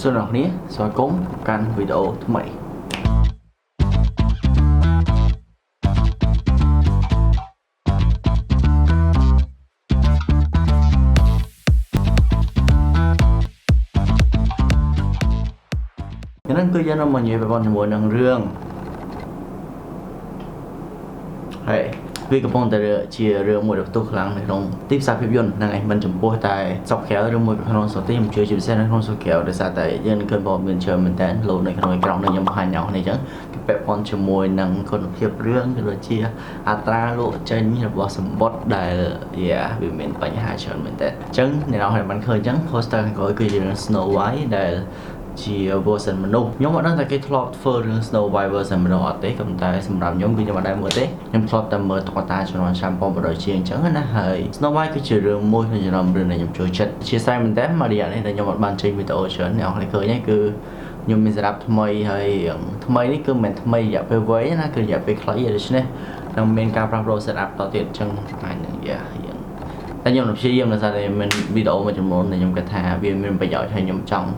Xuân Ngọc Ní, soi cúng căn video thứ 7. Cho nên cư dân nó mà nhiều về con thì muốn nâng rương. Hey. វាកំពុងតែជារឿងមួយដ៏ផ្ទុះខ្លាំងនៅក្នុងទីផ្សារភាពយន្តហ្នឹងឯងមិនចំពោះតែស្រុកក្រៅឬមួយក៏ក្នុងស្រុកទេខ្ញុំជឿជាពិសេសនៅក្នុងស្រុកក្រៅដោយសារតែយើងឃើញព័ត៌មានច្រើនមែនតើលោកនៅក្នុងអេក្រង់នេះខ្ញុំបង្ហាញអ្នកនេះអញ្ចឹងគឺពាក់ព័ន្ធជាមួយនឹងគុណភាពរឿងក៏ដូចជាអត្រាលក់ចេញរបស់សម្បត្តិដែលវាមានបញ្ហាច្រើនមែនតើអញ្ចឹងអ្នកនរបានឃើញអញ្ចឹង poster ខាងក្រោយគឺជារឿង Snow White ដែលជា version មនុស្សខ្ញុំអត់ដឹងថាគេធ្លាប់ធ្វើរឿង Snow White version មនុស្សអត់ទេក៏តែសម្រាប់ខ្ញុំគឺខ្ញុំអត់ដែរមើលទេខ្ញុំធ្លាប់តែមើលតុក្កតាជំនាន់ឆ្នាំ1900ជាងអញ្ចឹងណាហើយ Snow White គឺជារឿងមួយក្នុងចំណោមរឿងដែលខ្ញុំចូលចិត្តជាស្អែកមែនតើមករយៈនេះដែលខ្ញុំអត់បានចេញវីដេអូច្រើនអ្នកនរឃើញហ្នឹងគឺខ្ញុំមានសារ៉ាប់ថ្មីហើយថ្មីនេះគឺមិនមែនថ្មីរយៈពេលវែងណាគឺរយៈពេលខ្លីដូច្នេះនឹងមានការផ្លាស់ប្ដូរសារ៉ាប់តទៀតអញ្ចឹងថ្ងៃនេះតែខ្ញុំនឹងព្យាយាមនៅសារតែមានវីដេអូមួយចំនួនដែលខ្ញុំគិតថាវាមានប្រយោជន៍ហើយខ្ញុំចង់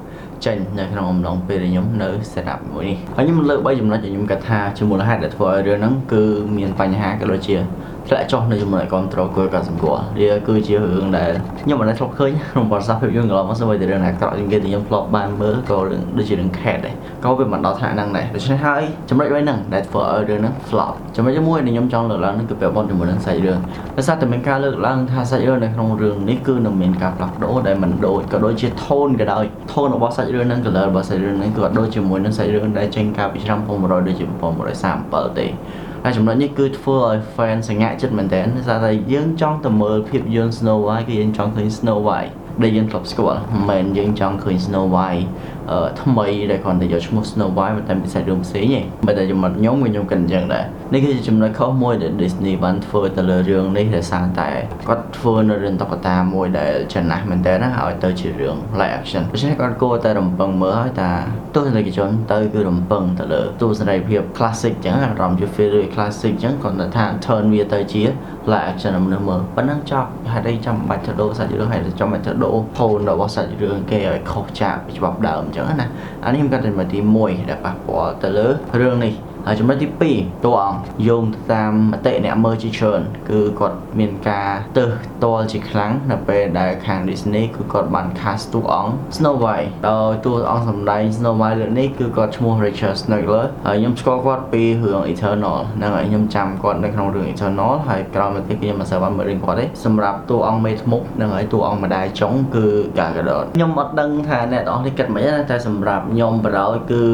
ចេញនៅក្នុងអំឡុងពេលដែលខ្ញុំនៅ setup មួយនេះហើយខ្ញុំលើក3ចំណុចដែលខ្ញុំគិតថាជាមូលហេតុដែលធ្វើឲ្យរឿងហ្នឹងគឺមានបញ្ហាក៏ដូចជាធ្លាក់ចុះនៅចំណុចគ្រប់ត្រូលគួរកត់សម្គាល់វាគឺជារឿងដែលខ្ញុំមិនได้ធ្លាប់ឃើញក្នុងប្រវត្តិសាស្ត្រភាពយន្តកន្លងមកសូម្បីតែរឿងអាក្រក់ជាងគេដែលខ្ញុំធ្លាប់បានមើលក៏រឿងដូចជារឿង Cat ដែរក៏វាមិនដល់ថ្នាក់ហ្នឹងដែរដូច្នេះហើយចំណុច3ហ្នឹងដែលធ្វើឲ្យរឿងហ្នឹង flop ចំណុចទី1ដែលខ្ញុំចង់លើកឡើងហ្នឹងគឺពាក់ព័ន្ធជាមួយនឹងសាច់រឿងដោយសារតែមានការលើកឡើងថាសាច់រឿងនៅក្នុងរឿងនេះគឺនឹងមានការផ្លាស់ប្ដូរដែលមិនដូចក៏ដូចជា tone ក៏ដោយ tone របស់សាច់រឿងហ្នឹង color របស់សាច់រឿងហ្នឹងគឺអត់ដូចជាមួយនឹងសាច់រឿងដែលចេញកាលពីឆ្នាំ1900ដូចជា1937ទេហើយចំណុចនេះគឺធ្វើឲ្យ fan សង្ហាចិត្តមែនតើដោយសារតែយើងចង់ទៅមើលភាពយន្ត Snow White គឺយើងចង់ឃើញ Snow White ដែលយើងធ្លាប់ស្គាល់មិនមែនយើងចង់ឃើញ Snow White ថ្មីដែលគ្រាន់តែយកឈ្មោះ Snow White មកតែពីសាច់រឿងផ្សេងទេបើតែខ្ញុំគិតអញ្ចឹងដែរនេះគឺជាចំណុចខុសមួយដែល Disney បានធ្វើទៅលើរឿងនេះដោយសារតែគាត់ធ្វើនៅរឿងតុក្កតាមួយដែលចំណាស់មែនតើណាឲ្យទៅជារឿង live action ដូច្នេះគាត់គួរតែរំពឹងមើលឲ្យថាទស្សនិកជនទៅគឺរំពឹងទៅលើទស្សនីយភាព classic អញ្ចឹងអារម្មណ៍ជា feel classic អញ្ចឹងគាត់ថា turn វាទៅជា live action មនុស្សមើលប៉ុណ្ណឹងចប់ហេតុអីចាំបាច់ទៅដូរសាច់រឿងហើយចាំបាច់ទៅដូរ tone របស់សាច់រឿងគេឲ្យខុសចាកពីច្បាប់ដើមអញ្ចឹងណាអានេះខ្ញុំគាត់តែមកទី1ដែលប៉ះពាល់ទៅលើរឿងនេះហើយចំណុចទី2តួអង្គយោងតាមមតិអ្នកមើលជាច្រើនគឺគាត់មានការទើសតល់ជាខ្លាំងនៅពេលដែលខាង Disney គឺគាត់បាន cast តួអង្គ Snow White ដោយតួអង្គសម្ដែង Snow White លើនេះគឺគាត់ឈ្មោះ Richard Snugler ហើយខ្ញុំស្គាល់គាត់ពីរឿង Eternal ហ្នឹងហើយខ្ញុំចាំគាត់នៅក្នុងរឿង Eternal ហើយក្រោយមកទៀតខ្ញុំមិនសូវបានមើលរឿងគាត់ទេសម្រាប់តួអង្គមេធ្មប់ហ្នឹងហើយតួអង្គម្ដាយចុងគឺ Gal Gadot ខ្ញុំអត់ដឹងថាអ្នកទាំងអស់នេះគិតមិនទេតែសម្រាប់ខ្ញុំបរោយគឺ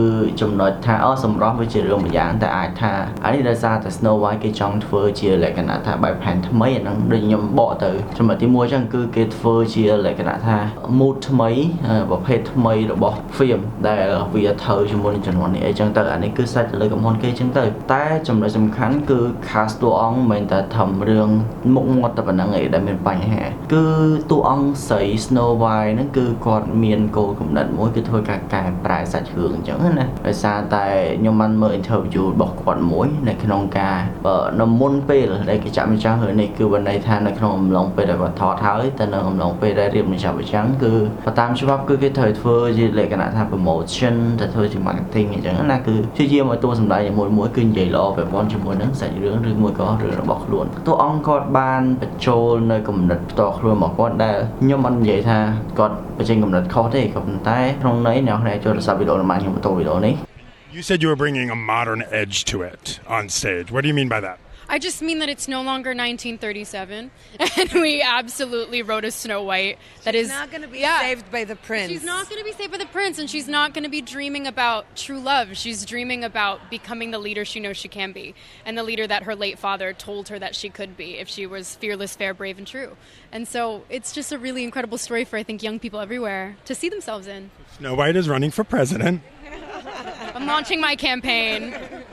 ចំណុចថាសម្រាប់វាជារឿងម្យ៉ាងតែអាចថាអានេះដោយសារតែ Snow White គេចង់ធ្វើជាលក្ខណៈថាបែបផែនថ្មីអាហ្នឹងដូចខ្ញុំបកទៅចំណុចទី1អញ្ចឹងគឺគេធ្វើជាលក្ខណៈថា mood ថ្មីប្រភេទថ្មីរបស់ film ដែលវាត្រូវជាមួយនឹងជំនាន់នេះអីចឹងទៅអានេះគឺសាច់ទៅលើកំហុសគេចឹងទៅតែចំណុចសំខាន់គឺ cast តួអង្គមិនតែធ្វើរឿងមុខមាត់តែប៉ុណ្្នឹងឯងដែលមានបញ្ហាគឺតួអង្គស្រី Snow White ហ្នឹងគឺគាត់មានគោលគំនិតមួយគឺធ្វើការកែប្រែសាច់រឿងអញ្ចឹងណាដោយសារតែខ្ញុំបានមើល interview របស់គាត់មួយនៅក្នុងការនៅមុនពេលដែលគេចាក់ម្ចាស់រឿងនេះគឺបានន័យថានៅក្នុងអំឡុងពេលដែលគាត់ថតហើយតែនៅអំឡុងពេលដែលរៀបម្ចាស់ម្ចាំងគឺតាមច្បាប់គឺគេត្រូវធ្វើជាលក្ខណៈថា promotion ទៅធ្វើជា marketing អញ្ចឹងណាគឺព្យាយាមឲ្យតួសម្ដែងមួយគឺនិយាយល្អពាក់ព័ន្ធជាមួយនឹងសាច់រឿងឬមួយក៏រឿងរបស់ខ្លួនតួអង្គគាត់បានបញ្ចូលនៅគំនិតផ្ទាល់ខ្លួនរបស់គាត់ដែលខ្ញុំមិននិយាយថាគាត់បញ្ចេញគំនិតខុសទេក៏ប៉ុន្តែក្នុងន័យអ្នកនរចូលរស័ព្ទវីដេអូរបស់ខ្ញុំបន្តវីដេអូនេះ You said you were bringing a modern edge to it on stage. What do you mean by that? I just mean that it's no longer 1937, and we absolutely wrote a Snow White that she's not going to be saved by the prince. She's not going to be saved by the prince, and she's not going to be dreaming about true love. She's dreaming about becoming the leader she knows she can be, and the leader that her late father told her that she could be if she was fearless, fair, brave, and true. And so it's just a really incredible story for, I think, young people everywhere to see themselves in. Snow White is running for president. I'm launching my campaign.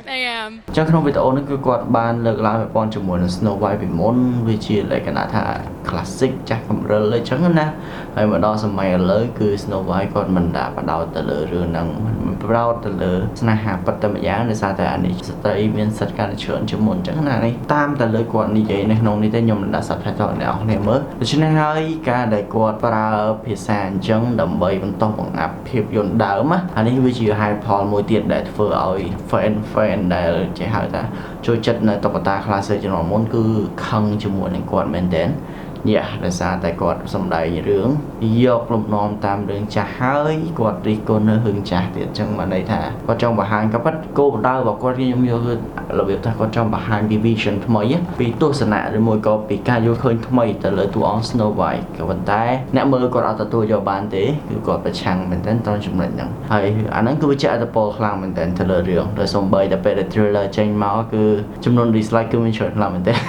I am. ចឹងក្នុងវីដេអូនេះគឺគាត់បានលើកឡើងពីជាមួយនឹង Snow White ពីមុនវាជាលក្ខណៈថា classic ចាស់កម្រិលអញ្ចឹងណាហើយមកដល់សម័យឥឡូវគឺ Snow White គាត់មិនដាក់បដោតទៅលើរឿងហ្នឹងមិនបដោតទៅលើស្នេហាពិតតែម្យ៉ាងដោយសារតែអានេះស្ត្រីមានសិទ្ធិការច្រើនជាងមុនអញ្ចឹងណានេះតាមតែលើគាត់និយាយនៅក្នុងនេះទេខ្ញុំនឹងដាក់ subtitle អ្នកនរគ្នាមើលដូច្នេះហើយការដែលគាត់ប្រើភាសាអញ្ចឹងដើម្បីបន្តបង្អាប់ភាពយន្តដើមណាអានេះវាជាហេតុផលមួយទៀតដែលធ្វើឲ្យ fan ដែលចេះហៅថាចូលចិត្តនៅតុក្កតា classic ជំនាន់មុនគឺខឹងជាមួយនឹងគាត់មែនទែនដោយសារតែគាត់សម្ដែងរឿងយកលំនាំតាមរឿងចាស់ហើយគាត់រិះគន់នៅរឿងចាស់ទៀតអញ្ចឹងបានន័យថាគាត់ចង់បង្ហាញក៏ប៉ុតគោលដៅរបស់គាត់ខ្ញុំយកគឺរបៀបថាគាត់ចង់បង្ហាញពី vision ថ្មីពីទស្សនៈឬមួយក៏ពីការយល់ឃើញថ្មីទៅលើតួអង្គ Snow White ក៏ប៉ុន្តែអ្នកមើលគាត់អត់ទទួលយកបានទេគឺគាត់ប្រឆាំងមែនទែនត្រង់ចំណុចហ្នឹងហើយអាហ្នឹងគឺវាជាអត្តពលខ្លាំងមែនទែនទៅលើរឿងដោយសំបីតែពេលដែល trailer ចេញមកគឺចំនួន dislike គឺមានច្រើនខ្លាំងមែនទែន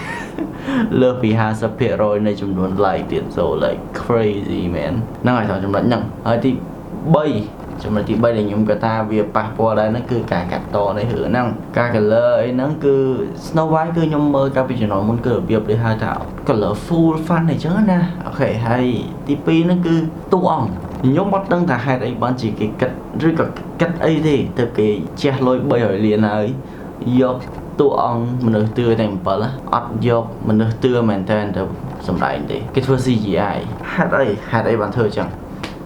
លើពី 50% នៃចំនួន like ទៀត so like crazy man ហ្នឹងហើយថាចំណុចហ្នឹងហើយទី3ចំណុចទី3ដែលខ្ញុំគាត់ថាវាប៉ះពាល់ដែរហ្នឹងគឺការកាត់តនៃរឿងហ្នឹងការ color អីហ្នឹងគឺ Snow White គឺខ្ញុំមើលកាលពីជំនាន់មុនគឺរបៀបដូចហៅថា colorful fun អញ្ចឹងណាអូខេហើយទី2ហ្នឹងគឺតួអង្គខ្ញុំអត់ដឹងថាហេតុអីបានជាគេគិតឬក៏គិតអីទេទៅគេជះលុយ300លានហើយយកតួអង្គមនុស្សតឿតែ7អត់យកមនុស្សតឿមែនតើទៅសម្ដែងទេគេធ្វើ CGI ហេតុអីបានធ្វើចឹង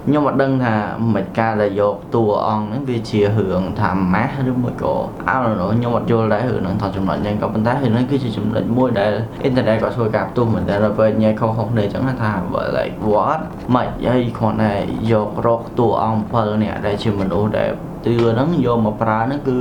ខ្ញុំអត់ដឹងថាមិនការដែលយកតួអង្គហ្នឹងវាជារឿងថាម៉ាស់ឬមួយក៏អត់ខ្ញុំអត់យល់ដែររឿងហ្នឹងថាចំណុចហ្នឹងក៏ប៉ុន្តែរឿងហ្នឹងគឺជាចំណុចមួយដែលអ៊ីនធឺណិតក៏ធ្វើការផ្ទុះមែនតើដល់ពេលញ៉ៃខុសគ្នាចឹងថា like what មិនហើយគ្រាន់តែយករកតួអង្គ7នេះដែលជាមនុស្សដែលតឿហ្នឹងយកមកប្រើហ្នឹងគឺ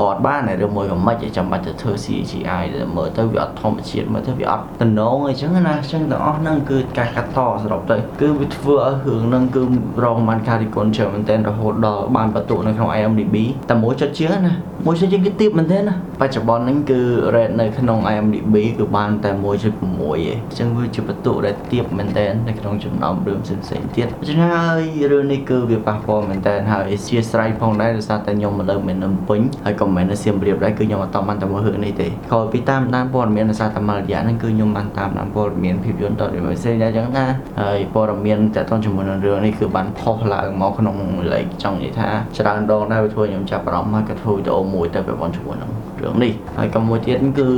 អត់បានឬមួយក៏មិនចាំបាច់ទៅធ្វើ CGI ដែលមើលទៅវាអត់ធម្មជាតិមើលទៅវាអត់តំណងអីចឹងណាអញ្ចឹងទាំងអស់ហ្នឹងគឺការកាត់តសរុបទៅគឺវាធ្វើឲ្យរឿងហ្នឹងគឺរងបានការរិះគន់ច្រើនមែនទែនរហូតដល់បានបន្ទុកនៅក្នុង IMDb តែមួយចិត្តជាងណាមួយចិត្តជាងគឺទាបមែនទែនណាបច្ចុប្បន្នហ្នឹងគឺ rate នៅក្នុង IMDb គឺបានតែ 1.6 ឯងអញ្ចឹងវាជាបន្ទុកដែលទាបមែនទែននៅក្នុងចំណោមរឿងផ្សេងៗទៀតអញ្ចឹងហើយរឿងនេះគឺវាប៉ះពាល់មែនទែនហើយអធិស្ឋានផងដែរដោយសារតែខ្ញុំមកលើមិននឹងពេញហើយក៏មិនមែនសៀមរាបដែរគឺខ្ញុំអត់តាមបានតែមើលរឿងនេះទេក្រោយពីតាមដានព័ត៌មានដោយសារតែមួយរយៈហ្នឹងគឺខ្ញុំបានតាមដានព័ត៌មានភាពយន្តតទៅផ្សេងៗដែរអញ្ចឹងណាហើយព័ត៌មានតទៅជាមួយនឹងរឿងនេះគឺបានផុសឡើងមកក្នុងលេខចង់និយាយថាច្រើនដងដែរវាធ្វើខ្ញុំចាប់អារម្មណ៍ហើយក៏ធ្វើវីដេអូមួយទៅប្រព័ន្ធជាមួយនឹងរឿងនេះហើយក៏មួយទៀតគឺ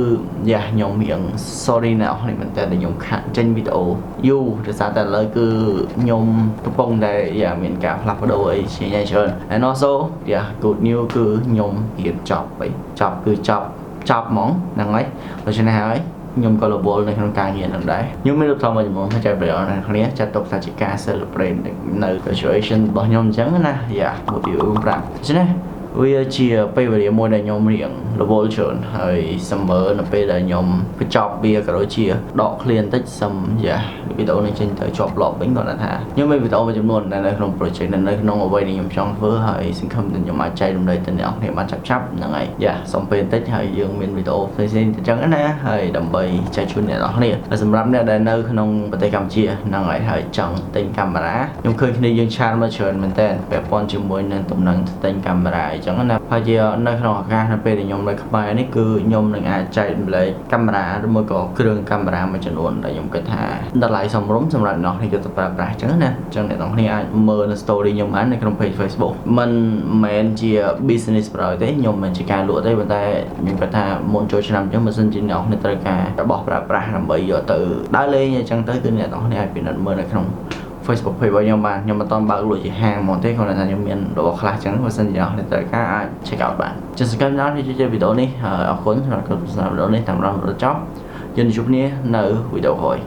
ខ្ញុំរៀង sorry ណាស់នេះមែនតើខ្ញុំខាត់ចេញវីដេអូយូរដោយសារតែឥឡូវគឺខ្ញុំកំពុងតែមានការផ្លាស់ប្ដូរអីជាច្រើន and also good news គឺខ្ញុំរៀនចប់គឺចប់ហ្មងហ្នឹងហើយដូច្នេះហើយខ្ញុំក៏រវល់នៅក្នុងការងារហ្នឹងដែរខ្ញុំមានរូបថតមួយចំនួនចែកប្រយោជន៍ដល់អ្នកចាត់ទុកថាជាការ celebrate នៅ graduation របស់ខ្ញុំអញ្ចឹងណាមួយពី5ដូច្នេះវាជាពេលវេលាមួយដែលខ្ញុំរៀងរវល់ច្រើនហើយសម្បើនៅពេលដែលខ្ញុំបញ្ចប់វាក៏ដូចជាដកឃ្លានតិចសឹមវីដេអូនេះចេញទៅជាប់ blog វិញគាត់ថាខ្ញុំមានវីដេអូមួយចំនួននៅក្នុង project នៅក្នុងអ្វីដែលខ្ញុំចង់ធ្វើហើយសង្ឃឹមថាខ្ញុំអាចចែករំលែកទៅអ្នកនរគ្នាបានឆាប់ហ្នឹងហើយសុំពេលបន្តិចហើយយើងមានវីដេអូផ្សេងៗទៅចឹងណាហើយដើម្បីចែកជូនអ្នកនរគ្នាហើយសម្រាប់អ្នកដែលនៅក្នុងប្រទេសកម្ពុជាហ្នឹងហើយចង់ទិញកាមេរ៉ាខ្ញុំឃើញគ្នាយើងឆានមកច្រើនមែនតើពាក់ព័ន្ធជាមួយនឹងដំណឹងទិញកាមេរ៉ាអញ្ចឹងណាហើយជានៅក្នុងឱកាសនៅពេលដែលខ្ញុំនៅខ្មែរនេះគឺខ្ញុំនឹងអាចចែករំលែកកាមេរ៉ាឬមួយក៏គ្រឿងកាមេរ៉ាមួយចំនួនដែលខ្ញុំគិតថាតម្លៃសមរម្យសម្រាប់អ្នកនរគ្នាយកទៅប្រើប្រាស់អញ្ចឹងណាអញ្ចឹងអ្នកនរគ្នាអាចមើលនៅ story ខ្ញុំបាននៅក្នុង page Facebook មិនមែនជា business ប្រយោជន៍ទេខ្ញុំមិនជាការលក់ទេប៉ុន្តែខ្ញុំគិតថាមុនចូលឆ្នាំអញ្ចឹងបើសិនជាអ្នកនរគ្នាត្រូវការរបស់ប្រើប្រាស់ដើម្បីយកទៅដើរលេងអញ្ចឹងទៅគឺអ្នកនរគ្នាអាចពិនិត្យមើលនៅក្នុង Facebook page របស់ខ្ញុំបានខ្ញុំមិនតន់បើកលក់ជាហាងហ្មងទេគ្រាន់តែថាខ្ញុំមានរបស់ខ្លះចឹងបើសិនជាអ្នកត្រូវការអាច check out បានចឹងសង្ឃឹមថានេះជាវីដេអូនេះអរគុណសម្រាប់ការទស្សនាវីដេអូនេះតាមរំលឹកចប់យើងជួបគ្នានៅវីដេអូក្រោយ